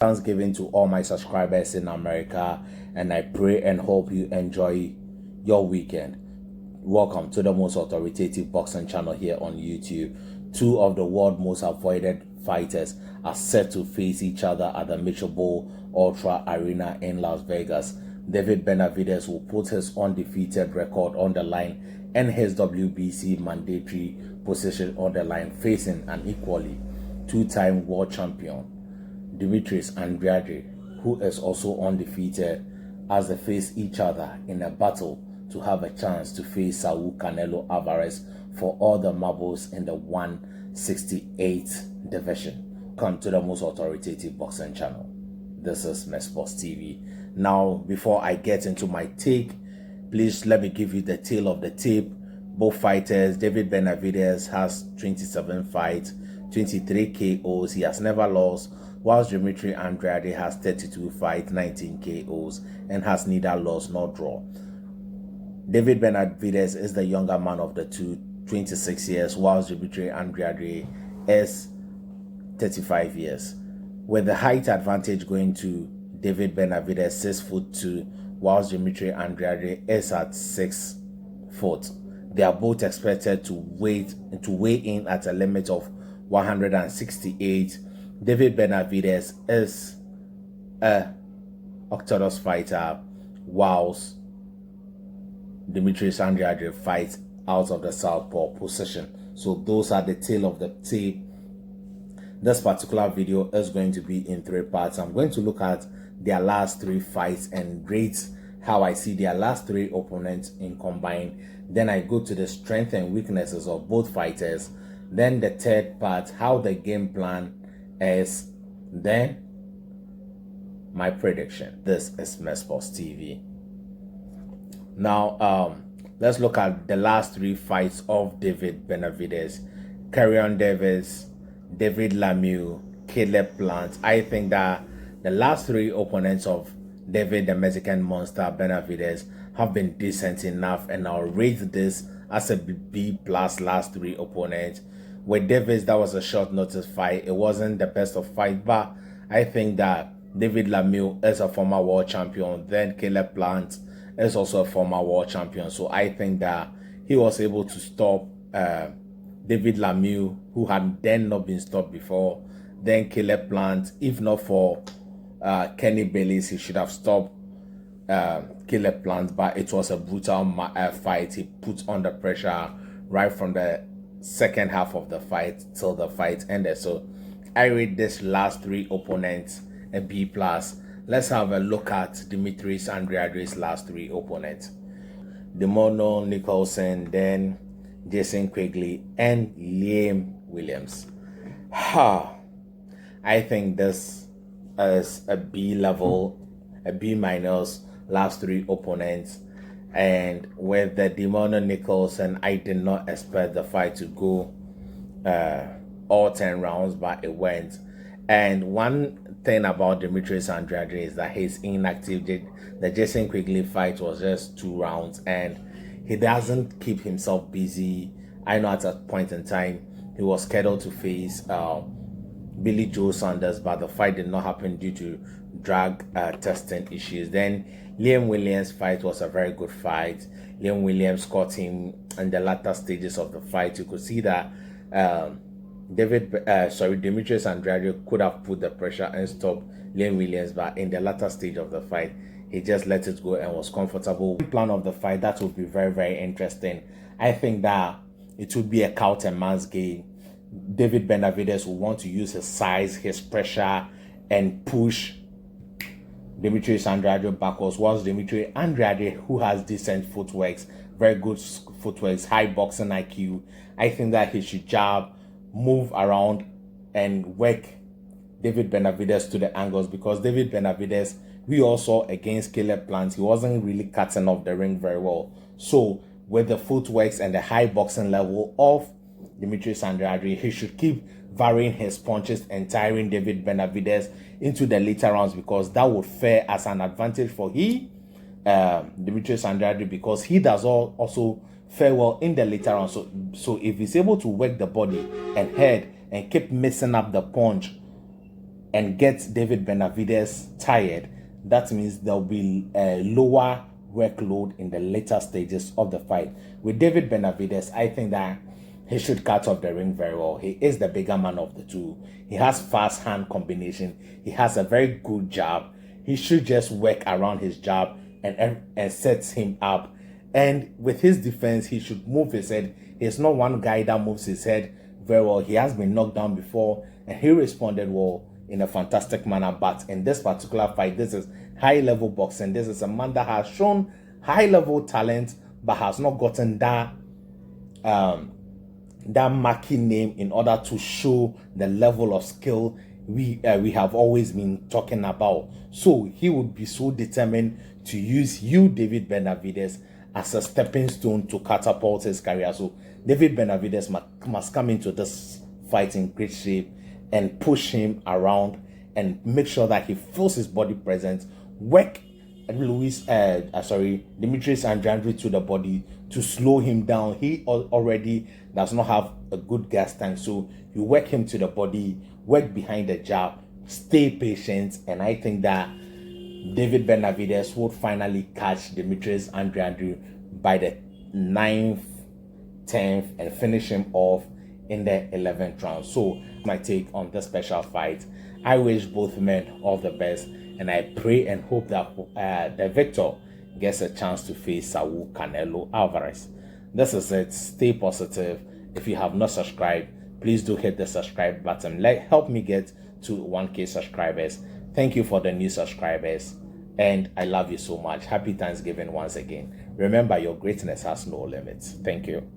Thanksgiving to all my subscribers in America, and I pray and hope you enjoy your weekend. Welcome to the most authoritative boxing channel here on YouTube. Two of the world's most avoided fighters are set to face each other at the Mitchell Bowl Ultra Arena in Las Vegas. David Benevidez will put his undefeated record on the line and his WBC mandatory position on the line, facing an equally two-time world champion, Demetrius Andrade, who is also undefeated, as they face each other in a battle to have a chance to face Saul Canelo Alvarez for all the marbles in the 168 division. Come to the most authoritative boxing channel. This is Sports TV. Now, before I get into my take, please let me give you the tale of the tape. Both fighters, David Benevidez has 27 fights, 23 KOs. He has never lost, whilst Demetrius Andrade has 32 fights, 19 KOs, and has neither lost nor draw. David Benevidez is the younger man of the two, 26 years, whilst Demetrius Andrade is 35 years. With the height advantage going to David Benevidez, 6'2", whilst Demetrius Andrade is at 6 foot. They are both expected to weigh in at a limit of 168. David Benevidez is a orthodox fighter, whilst Demetrius Andrade fights out of the southpaw position. So those are the tale of the tape. This particular video is going to be in 3 parts. I'm going to look at their last 3 fights and rate how I see their last 3 opponents in combined. Then I go to the strengths and weaknesses of both fighters. Then the third part, how the game plan is. Then my prediction. This is Sports TV. Now, let's look at the last 3 fights of David Benevidez. Carrion Davis, David Lemieux, Caleb Plant. I think that the last 3 opponents of David the Mexican Monster Benevidez have been decent enough, and I'll rate this as a B+ last 3 opponents. With Davis, that was a short notice fight. It wasn't the best of fight, but I think that David Lemieux is a former world champion. Then Caleb Plant is also a former world champion. So I think that he was able to stop David Lemieux, who had then not been stopped before. Then Caleb Plant, if not for Kenny Bailey's, he should have stopped Caleb Plant, but it was a brutal fight. He put under pressure right from the second half of the fight till the fight ended. So I rate this last 3 opponents a B+. Let's have a look at Demetrius Andrade's last 3 opponents. Demono Nicholson, then Jason Quigley, and Liam Williams. I think this is a B level, a B- last 3 opponents. And with the Demono Nicholson, I did not expect the fight to go all 10 rounds, but it went. And one thing about Demetrius Andrade is that he's inactive. The Jason Quigley fight was just 2 rounds, and he doesn't keep himself busy. I know at a point in time he was scheduled to face Billy Joe Saunders, but the fight did not happen due to drug testing issues. Then Liam Williams' fight was a very good fight. Liam Williams caught him in the latter stages of the fight. You could see that Demetrius Andrade could have put the pressure and stopped Liam Williams, but in the latter stage of the fight, he just let it go and was comfortable. The plan of the fight, that would be very, very interesting. I think that it would be a cat and mouse game. David Benevidez will want to use his size, his pressure, and push Demetrius Andrade backwards, whilst Demetrius Andrade, who has decent footworks, very good footworks, high boxing IQ, I think that he should jab, move around, and work David Benevidez to the angles, because David Benevidez, we all saw against Caleb Plant, he wasn't really cutting off the ring very well. So with the footworks and the high boxing level of Demetrius Andrade, he should keep varying his punches and tiring David Benevidez into the later rounds, because that would fare as an advantage for Demetrius Andrade, because he does also fare well in the later rounds. So if he's able to work the body and head and keep mixing up the punch and get David Benevidez tired, that means there'll be a lower workload in the later stages of the fight. With David Benevidez, I think that he should cut off the ring very well. He is the bigger man of the two. He has fast hand combination. He has a very good jab. He should just work around his jab and sets him up. And with his defense, he should move his head. He's not one guy that moves his head very well. He has been knocked down before and he responded well in a fantastic manner. But in this particular fight, this is high-level boxing. This is a man that has shown high-level talent but has not gotten that marking name in order to show the level of skill we have always been talking about. So he would be so determined to use David Benevidez, as a stepping stone to catapult his career. So David Benevidez must come into this fight in great shape and push him around and make sure that he feels his body presence, work Demetrius Andrade to the body to slow him down. He already does not have a good gas tank, so you work him to the body, work behind the jab, stay patient, and I think that David Benevidez would finally catch Demetrius Andrade by the 9th, 10th, and finish him off in the 11th round. So my take on this special fight. I wish both men all the best, and I pray and hope that the victor gets a chance to face Saul Canelo Alvarez. This is it. Stay positive. If you have not subscribed, please do hit the subscribe button. Help me get to 1K subscribers. Thank you for the new subscribers, and I love you so much. Happy Thanksgiving once again. Remember, your greatness has no limits. Thank you.